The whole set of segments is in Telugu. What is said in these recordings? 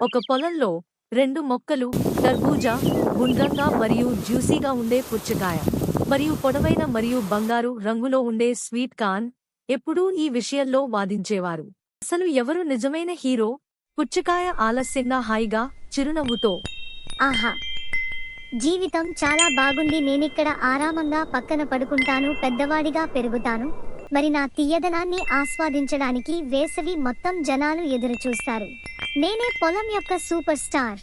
ఒక పొలంలో రెండు మొక్కలు, తర్బూజా, గుండ్రంగా మరియు జ్యూసీగా ఉండే పుచ్చకాయ, మరియు పొడవైన మరియు బంగారు రంగులో ఉండే స్వీట్ కార్న్, ఎప్పుడూ ఈ విషయంలో వాదించేవారు. అసలు ఎవరు నిజమైన హీరో? పుచ్చకాయ ఆలస్యంగా హాయిగా, చిరునవ్వుతో, ఆహా, జీవితం చాలా బాగుంది. నేనిక్కడ ఆరామంగా పక్కన పడుకుంటాను, పెద్దవాడిగా పెరుగుతాను. మరి నా తీయదనాన్ని ఆస్వాదించడానికి వేసవి మొత్తం జనాలు ఎదురుచూస్తారు. నేనే పొలం యొక్క సూపర్ స్టార్.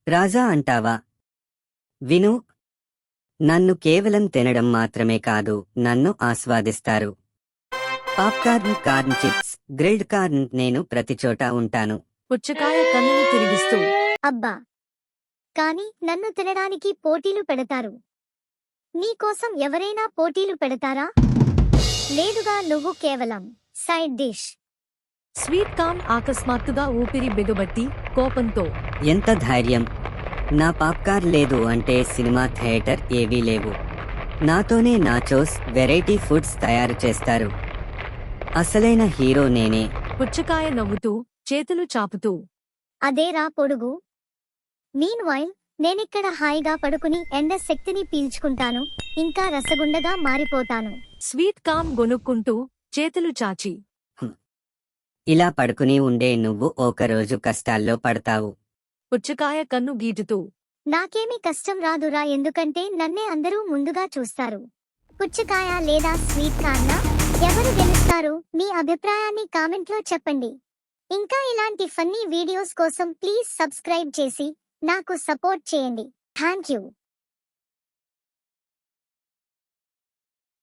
రాజా అంటావా? విను, నన్ను కేవలం తినడం మాత్రమే కాదు, నన్ను ఆస్వాదిస్తారు. Popcorn, corn chips, grilled corn, నేను ప్రతిచోటా ఉంటాను. పుచ్చకాయ కన్నులు తిరిగిస్తూ, అబ్బా, కానీ నన్ను తినడానికి పోటీలు పెడతారు. నీకోసం ఎవరైనా పోటీలు పెడతారా? లేదుగా, నువ్వు కేవలం సైడ్ డిష్. స్వీట్ కార్న్ అకస్మాత్తుగా ఊపిరి బిగబట్టి కోపంతో, ఎంత ధైర్యం! నా పాప్కార్న్ లేదు అంటే సినిమా థియేటర్ ఏవీ లేవు. నాతోనే నాచోస్, వెరైటీ ఫుడ్స్ తయారు చేస్తారు. అసలైన హీరో నేనే. పుచ్చకాయ నవ్వుతూ, చేతులు చాపుతూ, అదేరా పొడుగు. మీన్వైల్ నేనిక్కడ హాయిగా పడుకుని ఎండ శక్తిని పీల్చుకుంటాను, ఇంకా రసగుండగా మారిపోతాను. స్వీట్ కార్న్ గొనుక్కుంటూ, చేతులు చాచి, ఇలా పడుకుని ఉండే నువ్వు ఒకరోజు కష్టాల్లో పడతావు. పుచ్చకాయ కన్ను గీటుతూ, నాకేమీ కష్టం రాదురా, ఎందుకంటే నన్నే అందరూ ముందుగా చూస్తారు. పుచ్చకాయ లేదా స్వీట్ కార్నా? ఎవరు గెలుస్తారు? మీ అభిప్రాయాన్ని కామెంట్లో చెప్పండి. ఇంకా ఇలాంటి ఫన్నీ వీడియోస్ కోసం ప్లీజ్ సబ్స్క్రైబ్ చేసి నాకు సపోర్ట్ చేయండి. Thank you.